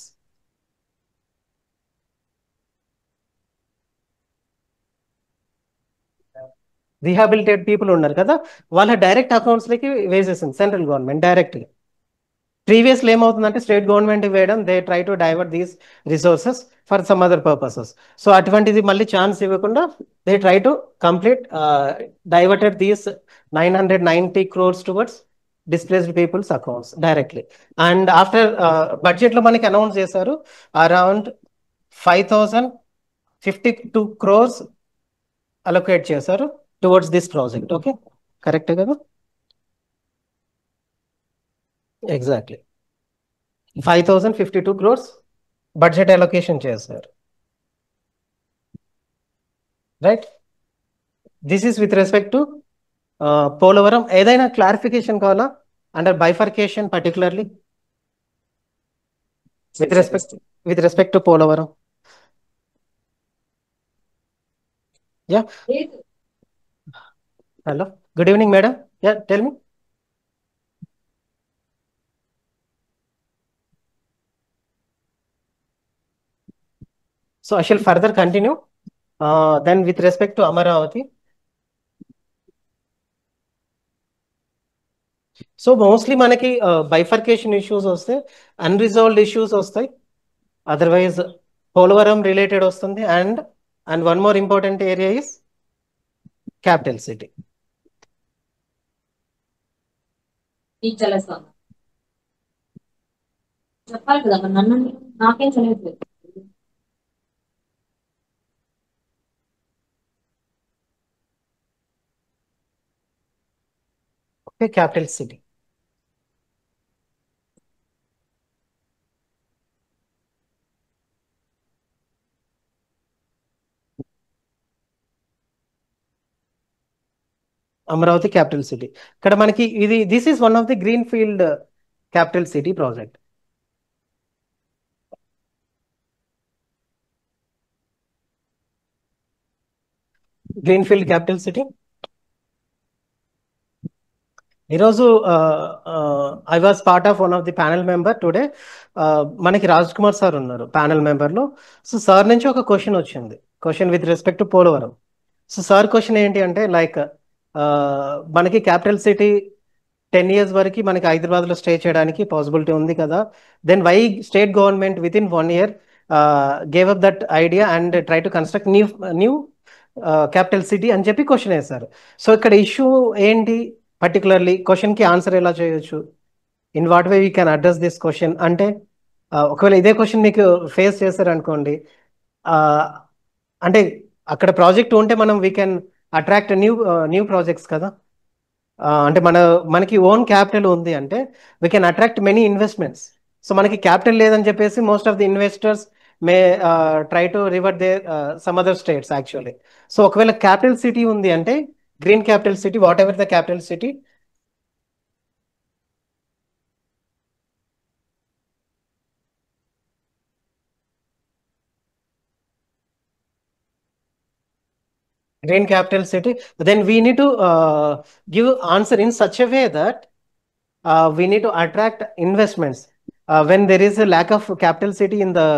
Rehabilitate people ఉన్నారు కదా, వాళ్ళ direct అకౌంట్స్లోకి వేసేసింది central government డైరెక్ట్గా. ప్రీవియస్లో ఏమవుతుందంటే state government వేయడం, they try to divert these resources for some other purposes. So అటువంటిది మళ్ళీ ఛాన్స్ ఇవ్వకుండా they try to complete diverted these 990 crores towards displaced peoples accounts directly. And after బడ్జెట్లో మనకి అనౌన్స్ చేశారు అరౌండ్ 5052 crores అలొకేట్ చేశారు towards this project. Okay, కరెక్టే కదా? Exactly 5052 crores budget allocation చేశారు, right? This is with respect to Polavaram. ఏదైనా clarification కావాలా under bifurcation particularly with respect to Polavaram? Yeah, hello, good evening madam. Yeah, tell me. So So I shall further continue. Then with respect to Amaravati. So mostly మనకి bifurcation issues వస్తే unresolved issues వస్తాయి, otherwise Polavaram related వస్తుంది, and one more important area is capital city. చెప్పాలి కదా మరి నన్ను, నాకేం తెలియట్లేదు. Okay, capital city. Amaravati capital city. ఇక్కడ మనకి this is one of the greenfield capital city project. Greenfield capital city. ఈరోజు I was part of one of the panel member today. మనకి రాజ్ కుమార్ సార్ ఉన్నారు ప్యానల్ మెంబర్లో. సో సార్ నుంచి ఒక question వచ్చింది, question with respect to Polavaram. So sir question ఏంటి అంటే like మనకి capital city 10 years వరకు మనకి హైదరాబాద్లో స్టే చేయడానికి పాసిబిలిటీ ఉంది కదా, then why state government within 1 year gave up that idea and try to construct new capital city అని చెప్పి క్వశ్చన్ వేశారు. సో ఇక్కడ ఇష్యూ ఏంటి పర్టికులర్లీ, క్వశ్చన్కి ఆన్సర్ ఎలా చేయొచ్చు, in what way we can address this question అంటే, ఒకవేళ ఇదే క్వశ్చన్ మీకు ఫేస్ చేశారనుకోండి, అంటే అక్కడ ప్రాజెక్ట్ ఉంటే మనం we can attract new projects కదా. అంటే మనకి ఓన్ క్యాపిటల్ ఉంది అంటే we can attract many investments. So మనకి క్యాపిటల్ లేదని చెప్పేసి most of the investors may try to revert there some other states actually. So ఒకవేళ క్యాపిటల్ సిటీ ఉంది అంటే green capital city, whatever the capital city, green capital city, then we need to give answer in such a way that we need to attract investments. When there is a lack of capital city in the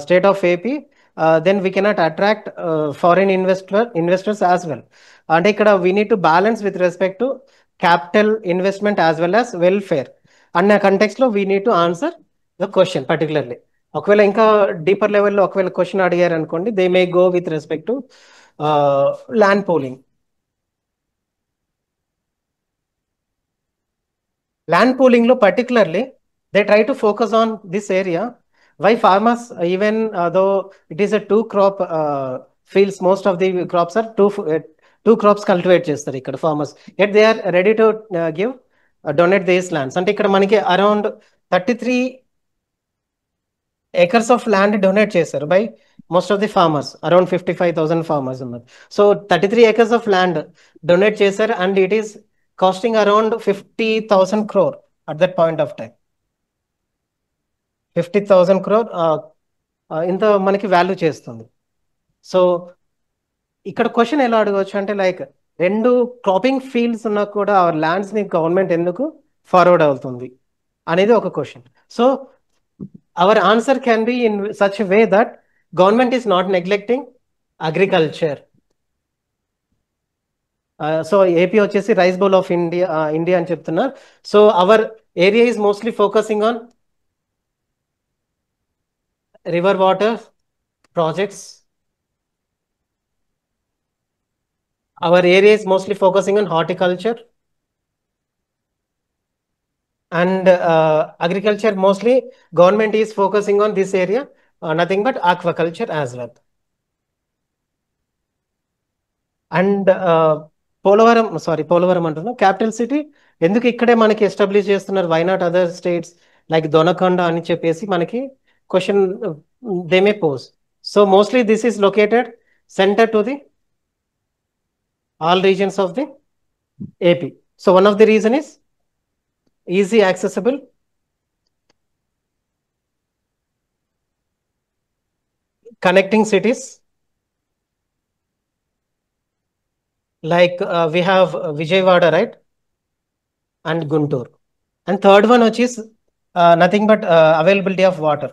state of AP, then we cannot attract foreign investors as well. And we need to balance with respect to capital investment as well as welfare. And in context lo we need to answer the question particularly. ఒకవేళ ఇంకా deeper లెవెల్లో ఒకవేళ question అడిగారు అనుకోండి, they may go with respect to land pooling. Land pooling lo particularly they try to focus on this area. Why farmers, even though it is a two crop fields, most of the crops are two crops cultivate చేస్తారు ఇక్కడ farmers, yet they are ready to give donate these lands. అంటే ఇక్కడ మనకి around 33 acres of land donate చేశారు by most of the farmers, around 55,000 farmers ఉన్నారు. So 33 acres of land donate చేశారు and it is costing around 50,000 crore at that point of time. 50,000 crore ఇంత మనకి value చేస్తుంది. So ఇక్కడ question ఎలా అడగవచ్చు అంటే లైక్ రెండు క్రాపింగ్ ఫీల్డ్స్ ఉన్నా కూడా ఆ ల్యాండ్స్ని గవర్నమెంట్ ఎందుకు ఫార్వర్డ్ అవుతుంది అనేది ఒక question. So our answer can be in such a way that government is not neglecting agriculture. So AP వచ్చేసి రైస్ బౌల్ ఆఫ్ ఇండియా అని చెప్తున్నారు. So our area is mostly focusing on river water projects. Our area is mostly focusing on horticulture and agriculture. Mostly government is focusing on this area, nothing but aquaculture as well. And Polavaram అంటున్నా capital city ఎందుకు ఇక్కడే మనకి establish చేస్తున్నారు, why not other states like Donakonda అని చెప్పేసి మనకి question they may pose. So mostly this is located centre to the all regions of the AP. So one of the reason is easy accessible, connecting cities like we have Vijayawada, right, and Guntur, and third one which is nothing but availability of water.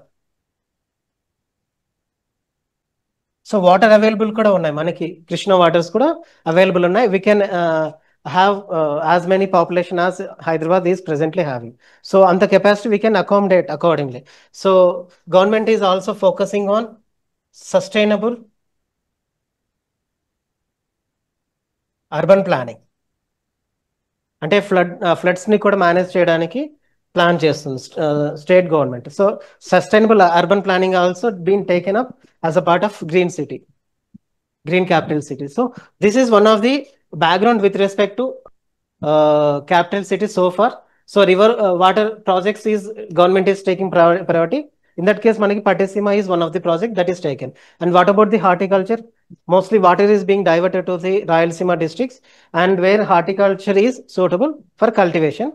సో water available కూడా ఉన్నాయి మనకి, Krishna waters కూడా available ఉన్నాయి. We can have as many population as Hyderabad is presently having. So అంత capacity we can accommodate accordingly. So government is also focusing on sustainable urban planning. అంటే floods ని కూడా మేనేజ్ చేయడానికి ప్లాన్ చేస్తుంది state government. So sustainable urban planning also been taken up as a part of green city, green capital city. So this is one of the background with respect to capital city so far. So river water projects is government is taking priority. In that case, Manaki Pattisima is one of the project that is taken. And what about the horticulture? Mostly water is being diverted to the Rayalaseema districts, and where horticulture is suitable for cultivation.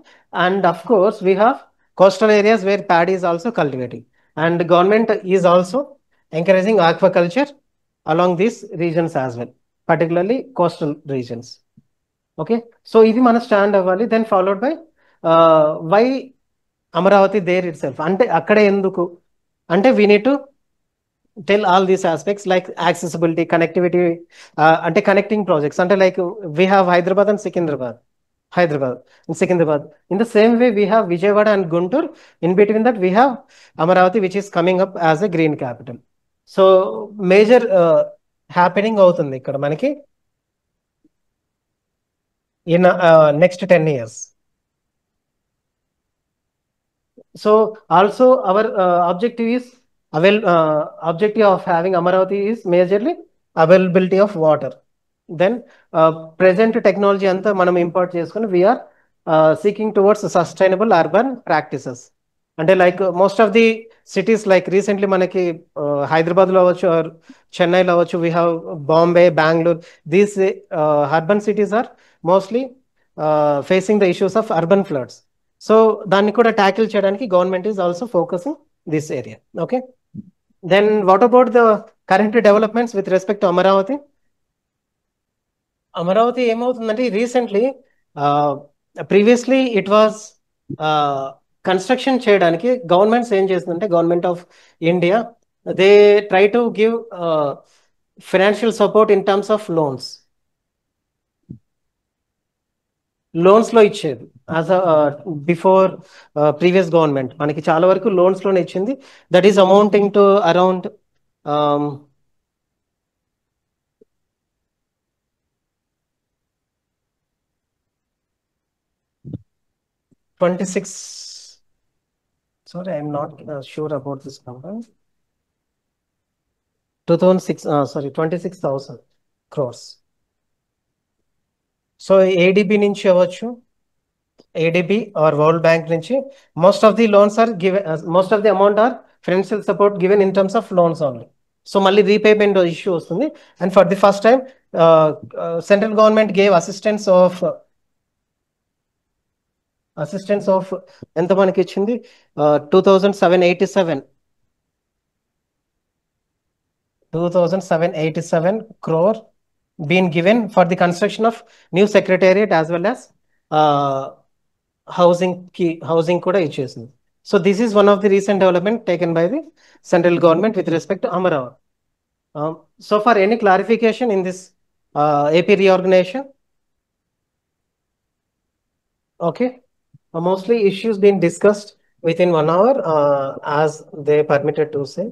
And of course, we have coastal areas where paddy is also cultivating. And government is also encouraging aquaculture along these regions as well, particularly coastal regions. Okay, so ఇది మన stand అవ్వాలి. Then followed by why Amaravati there itself, అంటే అక్కడే ఎందుకు అంటే we need to tell all these aspects like accessibility, connectivity, అంటే connecting projects, అంటే like we have Hyderabad and Secunderabad, Hyderabad and Secunderabad. In the same way, we have Vijayawada and Guntur. In between that, we have Amaravati, which is coming up as a green capital. So major happening అవుతుంది ఇక్కడ మనకి in next 10 years. So also our objective is objective of having Amaravati is majorly availability of water. Then present technology అంతా మనం import చేసుకుని we are seeking towards sustainable urban practices. అంటే like most of the cities like recently మనకి హైదరాబాద్లో అవ్వచ్చు, చెన్నైలో అవ్వచ్చు, we have Bombay, Bengaluru. These urban cities are mostly facing the issues of urban floods. So దాన్ని కూడా ట్యాకిల్ చేయడానికి government is also focusing this area. Okay, then what about the current developments with respect to Amaravati? Amaravati ఏమవుతుందంటే recently previously it was construction చేయడానికి governments ఏం చేస్తుందంటే government of India they try to give financial support in terms of loans లో ఇచ్చేది. As before previous government మనకి చాలా వరకు loans లోనే ఇచ్చింది. That is amounting to around 26. Sorry, I'm not sure about this number. 26,000 crores. So ADB నుంచి అవ్వచ్చు, ADB or World Bank నుంచి most of the loans are given, most of the amount are financial support given in terms of loans only. So మళ్ళీ repayment issue వస్తుంది. And for the first time central government gave assistance of ఎంత మనకి ఇచ్చింది 2,787 crore been given for the construction of new secretariat as well as housing కూడా ఇచ్చేసింది. So this is one of the recent development taken by the central government with respect to Amaravati. So far any clarification in this AP reorganization? Okay. Mostly issues being discussed within 1 hour as they permitted to say.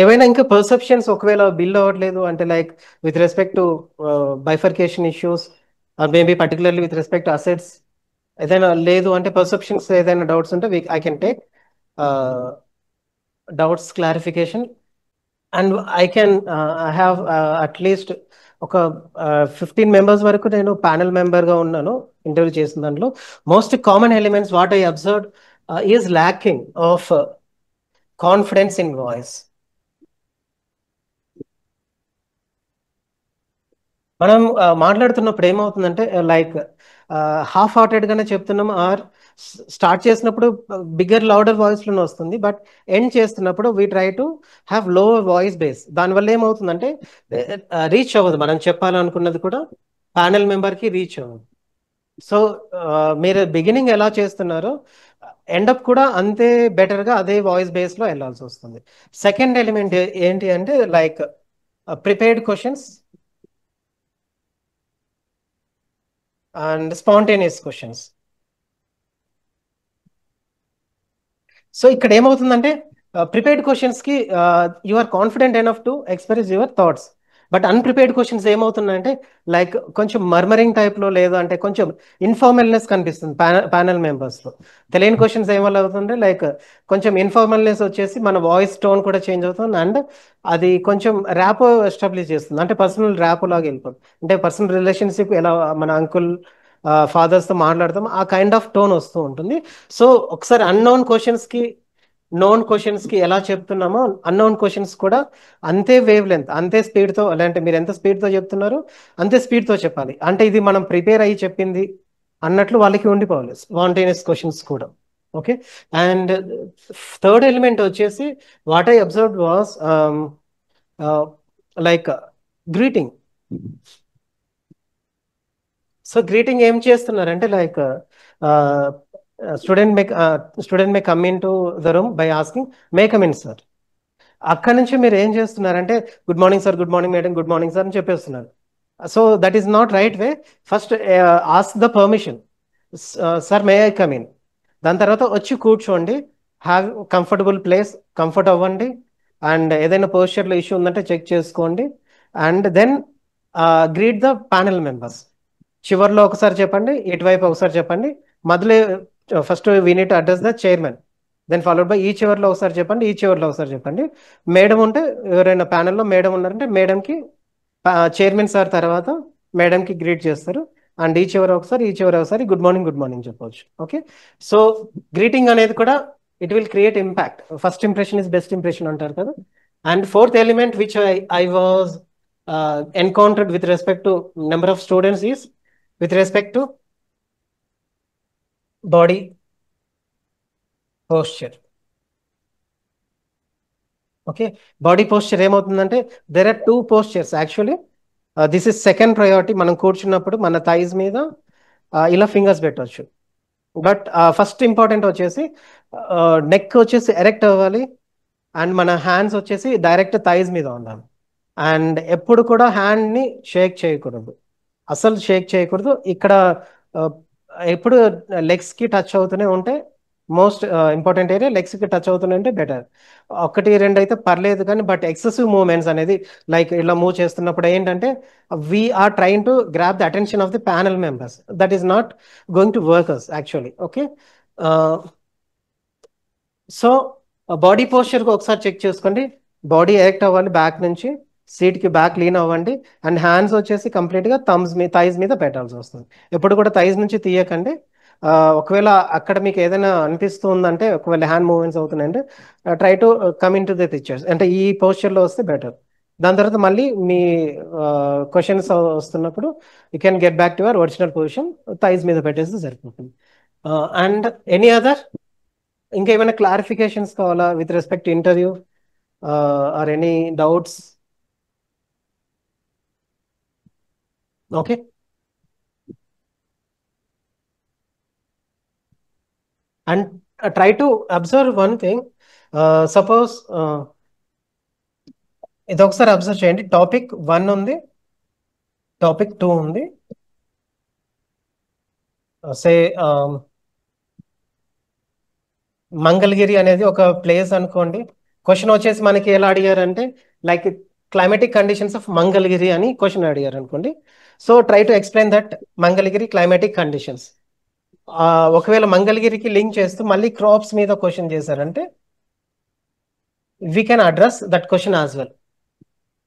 ఏవైనా ఇంకా perceptions ఒకవేళ build అవ్వట్లేదు అంటే like with respect to bifurcation issues or maybe particularly with respect to assets ఏదైనా లేదు అంటే perceptions ఏదైనా doubts ఉంటే I can take doubts clarification. And I can have at least ఒక 15 members వరకు నేను ప్యానెల్ మెంబర్గా ఉన్నాను ఇంటర్వ్యూ చేసిన దాంట్లో. Most common elements what I observed is lacking of confidence in voice. మనం మాట్లాడుతున్నప్పుడు ఏమవుతుందంటే లైక్ హాఫ్ హార్టెడ్గానే చెప్తున్నాం, ఆర్ స్టార్ట్ చేసినప్పుడు బిగ్గర్ లౌడర్ వాయిస్లోనే వస్తుంది, బట్ ఎండ్ చేస్తున్నప్పుడు we try to have lower voice base. దానివల్ల ఏమవుతుందంటే రీచ్ అవ్వదు, మనం చెప్పాలనుకున్నది కూడా ప్యానెల్ మెంబర్కి రీచ్ అవ్వదు. సో మీరు బిగినింగ్ ఎలా చేస్తున్నారో ఎండప్ కూడా అంతే బెటర్గా అదే వాయిస్ బేస్లో వెళ్ళాల్సి వస్తుంది. సెకండ్ ఎలిమెంట్ ఏంటి అంటే like prepared questions and spontaneous questions. So ఇక్కడ ఏమవుతుందంటే ప్రిపేర్డ్ క్వశ్చన్స్కి you are confident enough to express your thoughts. But unprepared questions ఏమవుతుందంటే లైక్ కొంచెం మర్మరింగ్ టైప్లో లేదు అంటే కొంచెం ఇన్ఫార్మల్నెస్ కనిపిస్తుంది ప్యానల్ మెంబర్స్లో. తెలియని క్వశ్చన్స్ ఏమల్ల అవుతుంటే లైక్ కొంచెం ఇన్ఫార్మల్నెస్ వచ్చేసి మన వాయిస్ టోన్ కూడా చేంజ్ అవుతుంది అండ్ అది కొంచెం ర్యాపో ఎస్టాబ్లిష్ చేస్తుంది. అంటే పర్సనల్ ర్యాపో లాగా వెళ్ళిపోతుంది. అంటే పర్సనల్ రిలేషన్షిప్ ఎలా మన అంకుల్ ఫాదర్స్తో మాట్లాడతాం ఆ కైండ్ ఆఫ్ టోన్ వస్తూ ఉంటుంది. సో ఒకసారి అన్నోన్ క్వశ్చన్స్కి నోన్ క్వశ్చన్స్కి ఎలా చెప్తున్నామో అన్నోన్ క్వశ్చన్స్ కూడా అంతే వేవ్ లెంత్ అంతే స్పీడ్తో, అంటే మీరు ఎంత స్పీడ్తో చెప్తున్నారో అంతే స్పీడ్తో చెప్పాలి. అంటే ఇది మనం ప్రిపేర్ అయ్యి చెప్పింది అన్నట్లు వాళ్ళకి ఉండిపోవాలి స్పాంటేనియస్ క్వశ్చన్స్ కూడా. ఓకే. అండ్ థర్డ్ ఎలిమెంట్ వచ్చేసి what I observed was like greeting. So greeting ఏం చేస్తున్నారంటే like student may come in to the room by asking may come in sir. అక్కడ నుంచి మీరు ఏం చేస్తున్నారంటే good morning sir, good morning madam, good morning sir అని చెప్పేస్తున్నారు. So that is not right way. First ask the permission, sir may I come in. దాని తర్వాత వచ్చి కూర్చోండి, హ్యావ్ కంఫర్టబుల్ ప్లేస్, కంఫర్ట్ అవ్వండి అండ్ ఏదైనా పోస్చర్లో ఇష్యూ ఉందంటే చెక్ చేసుకోండి and then greet the panel members. చివరిలో ఒకసారి చెప్పండి, ఇటువైపు ఒకసారి చెప్పండి, మధ్యలో first we need to address the chairman, then followed by ఈ చివరిలో ఒకసారి చెప్పండి, ఈ చివరిలో ఒకసారి చెప్పండి. మేడం ఉంటే ఎవరైనా ప్యానెల్లో మేడం ఉన్నారంటే మేడంకి చైర్మన్ సార్ తర్వాత మేడంకి గ్రీట్ చేస్తారు అండ్ ఈ చివరి ఒకసారి, ఈ చివరి ఒకసారి గుడ్ మార్నింగ్ చెప్పవచ్చు. ఓకే. సో గ్రీటింగ్ అనేది కూడా it will create impact. First impression is best impression అంటారు కదా. And fourth element which I was encountered with respect to number of students is with respect to body posture. Okay, body posture ఏమవుతుందంటే there are two postures actually. This is second priority. మనం కూర్చున్నప్పుడు మన thighs మీద ఇలా fingers పెట్టవచ్చు. But first important వచ్చేసి neck వచ్చేసి erect అవ్వాలి అండ్ మన హ్యాండ్స్ వచ్చేసి డైరెక్ట్ థైస్ మీద ఉండాలి. అండ్ ఎప్పుడు కూడా హ్యాండ్ని షేక్ చేయకూడదు, అసలు షేక్ చేయకూడదు. ఇక్కడ ఎప్పుడు లెగ్స్కి టచ్ అవుతూనే ఉంటే మోస్ట్ ఇంపార్టెంట్ ఏరియా లెగ్స్కి టచ్ అవుతూనే ఉంటే బెటర్. ఒకటి రెండు అయితే పర్లేదు కానీ బట్ ఎక్సెసివ్ మూవ్మెంట్స్ అనేది లైక్ ఇలా మూవ్ చేస్తున్నప్పుడు ఏంటంటే we are trying to grab the attention of the panel members. That is not going to workers actually. Okay. So body పోస్చర్కి ఒకసారి చెక్ చేసుకోండి. బాడీ ఎరెక్ట్ అవ్వాలి బ్యాక్ నుంచి, సీట్కి బ్యాక్ లీన్ అవ్వండి అండ్ హ్యాండ్స్ వచ్చేసి కంప్లీట్గా థైస్ మీద పెట్టాల్సి వస్తుంది. ఎప్పుడు కూడా థైస్ నుంచి తీయకండి. ఒకవేళ అక్కడ మీకు ఏదైనా అనిపిస్తుందంటే ఒకవేళ హ్యాండ్ మూవ్మెంట్స్ అవుతున్నాయంటే try to come in to the pictures, అంటే ఈ పోస్చర్లో వస్తే బెటర్. దాని తర్వాత మళ్ళీ మీ క్వశ్చన్స్ వస్తున్నప్పుడు you can get back to your original position, thighs మీద పెట్టేస్తే సరిపోతుంది. అండ్ ఎనీ అదర్ ఇంకేమైనా క్లారిఫికేషన్స్ కావాలా with respect interview or any doubts? Okay. And try to observe one thing. Suppose ఇది ఒకసారి అబ్జర్వ్ చేయండి. టాపిక్ 1 ఉంది, టాపిక్ 2 ఉంది. సే మంగళగిరి అనేది ఒక ప్లేస్ అనుకోండి. క్వశ్చన్ వచ్చేసి మనకి ఎలా అడిగారంటే like climatic conditions of Mangalagiri అని క్వశ్చన్ అడిగారు అనుకోండి. So try to explain that Mangalagiri climatic conditions. ఒకవేళ మంగళగిరికి లింక్ చేస్తూ మళ్ళీ క్రాప్స్ మీద క్వశ్చన్ చేశారంటే we can address that question as well.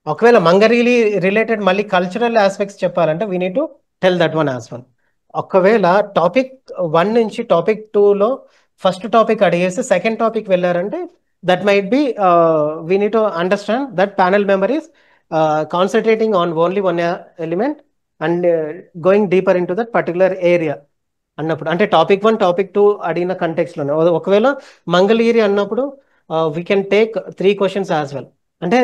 ఒకవేళ మంగళగిరి రిలేటెడ్ మళ్ళీ కల్చరల్ ఆస్పెక్ట్స్ చెప్పాలంటే we need to tell that one as well. ఒకవేళ టాపిక్ 1 నుంచి టాపిక్ 2లో ఫస్ట్ టాపిక్ అడిగేసి సెకండ్ టాపిక్ వెళ్ళారంటే that might be we need to understand that panel member is concentrating on only one element and going deeper into that particular area అన్నప్పుడు. అంటే topic 1 topic 2 అడిగిన కంటెక్స్లోనే ఒకవేళ మంగళగిరి అన్నప్పుడు we can take 3 questions as well. అంటే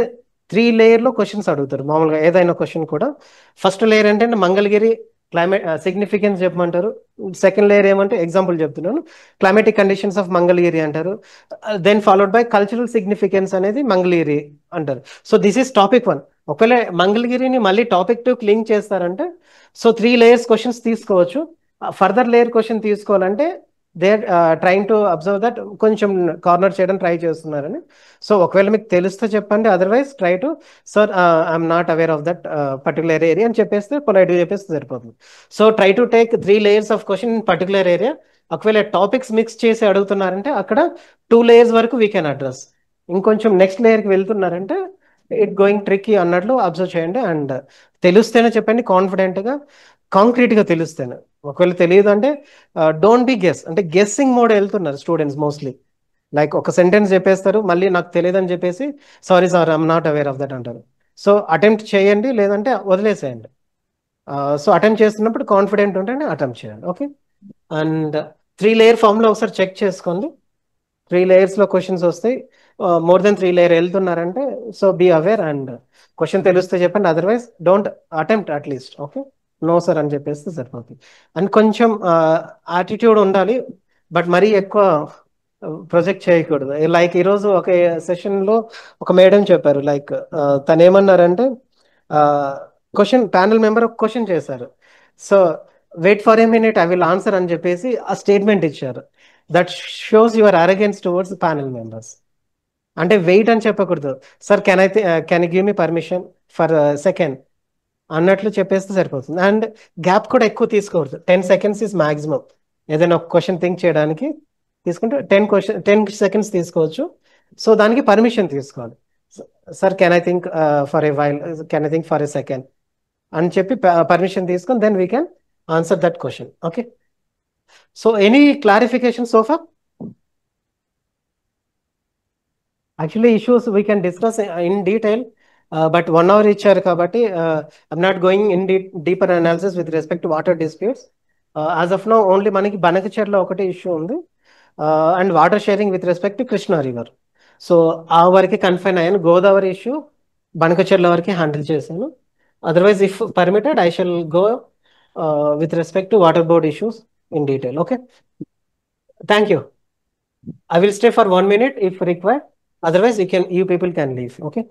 3 లేయర్లో questions అడుగుతారు మామూలుగా ఏదైనా క్వశ్చన్ కూడా. ఫస్ట్ లేయర్ అంటే మంగళగిరి క్లైమేట్ సిగ్నిఫికెన్స్ చెప్పమంటారు. సెకండ్ లేయర్ ఏమంటే ఎగ్జాంపుల్ చెప్తున్నాను, క్లైమేటిక్ కండిషన్స్ ఆఫ్ మంగళగిరి అంటారు. Then followed by cultural significance అనేది మంగళగిరి అంటారు. So this is topic 1. ఒకవేళ మంగళగిరిని మళ్ళీ టాపిక్ 2 లింక్ చేస్తారంటే సో 3 లేయర్స్ క్వశ్చన్స్ తీసుకోవచ్చు. ఫర్దర్ లేయర్ క్వశ్చన్ తీసుకోవాలంటే they trying to observe that కొంచెం కార్నర్ చేయడం ట్రై చేస్తున్నారని. సో ఒకవేళ మీకు తెలిస్తే చెప్పండి, otherwise try to sir I'm not aware of that particular area అని చెప్పేస్తే పొలైట్గా చెప్పేస్తే సరిపోతుంది. So try to take 3 layers of question in particular area. ఒకవేళ టాపిక్స్ మిక్స్ చేసి అడుగుతున్నారంటే అక్కడ 2 లేయర్స్ వరకు వీ కెన్ అడ్రస్. ఇంకొంచెం నెక్స్ట్ లేయర్కి వెళ్తున్నారంటే ఇట్ గోయింగ్ ట్రిక్కీ అన్నట్లు అబ్జర్వ్ చేయండి. అండ్ తెలుస్తేనే చెప్పండి కాన్ఫిడెంట్గా, కాంక్రీట్గా తెలుస్తేనే. ఒకవేళ తెలియదు అంటే డోంట్ బి గెస్, అంటే గెస్సింగ్ మోడ్ వెళ్తున్నారు స్టూడెంట్స్ మోస్ట్లీ. లైక్ ఒక సెంటెన్స్ చెప్పేస్తారు, మళ్ళీ నాకు తెలియదు అని చెప్పేసి sorry sir I'm not aware of that అంటారు. సో అటెంప్ట్ చేయండి, లేదంటే వదిలేసేయండి. సో అటెంప్ట్ చేస్తున్నప్పుడు కాన్ఫిడెంట్ ఉంటేనే అటెంప్ట్ చేయండి. ఓకే. అండ్ 3 లేయర్ ఫామ్లో ఒకసారి చెక్ చేసుకోండి. 3 లేయర్స్లో క్వశ్చన్స్ వస్తాయి. మోర్ దెన్ 3 లేయర్ వెళ్తున్నారంటే so be aware and question తెలిస్తే చెప్పండి, otherwise don't attempt at least. Okay, no sir అని చెప్పేస్తే సరిపోతుంది. అండ్ కొంచెం యాటిట్యూడ్ ఉండాలి, బట్ మరీ ఎక్కువ ప్రొజెక్ట్ చేయకూడదు. లైక్ ఈరోజు ఒక సెషన్లో ఒక మేడం చెప్పారు, లైక్ తను ఏమన్నారంటే క్వశ్చన్ ప్యానల్ మెంబర్ ఒక క్వశ్చన్ చేశారు. So wait for a minute I will answer అని చెప్పేసి ఆ స్టేట్మెంట్ ఇచ్చారు. That shows your arrogance towards panel members. అంటే వెయిట్ అని చెప్పకూడదు, sir can give me permission for second అన్నట్లు చెప్పేస్తే సరిపోతుంది. అండ్ గ్యాప్ కూడా ఎక్కువ తీసుకోకూడదు. 10 seconds ఇస్ మాక్సిమం. ఏదైనా ఒక క్వశ్చన్ థింక్ చేయడానికి తీసుకుంటే 10 seconds తీసుకోవచ్చు. సో దానికి పర్మిషన్ తీసుకోవాలి. Sir can I think for a while, can I think for a second అని చెప్పి పర్మిషన్ తీసుకొని then we can answer that question. Okay. So any clarification so far? Actually, issues we can discuss in detail, but 1 hour ఇచ్చారు కాబట్టి I'm not going in deeper analysis with respect to water disputes. As of now, only మనకి బనకచెర్ల ఒకటే issue ఉంది, and water sharing with respect to Krishna river. So ఆ వరకు confine అయ్యాను. Godavari issue Banakacherla వరకు handle చేశాను. Otherwise if permitted I shall go with respect to water board issues in detail. Okay, thank you. I will stay for 1 minute if required. Otherwise, you people can leave. Okay.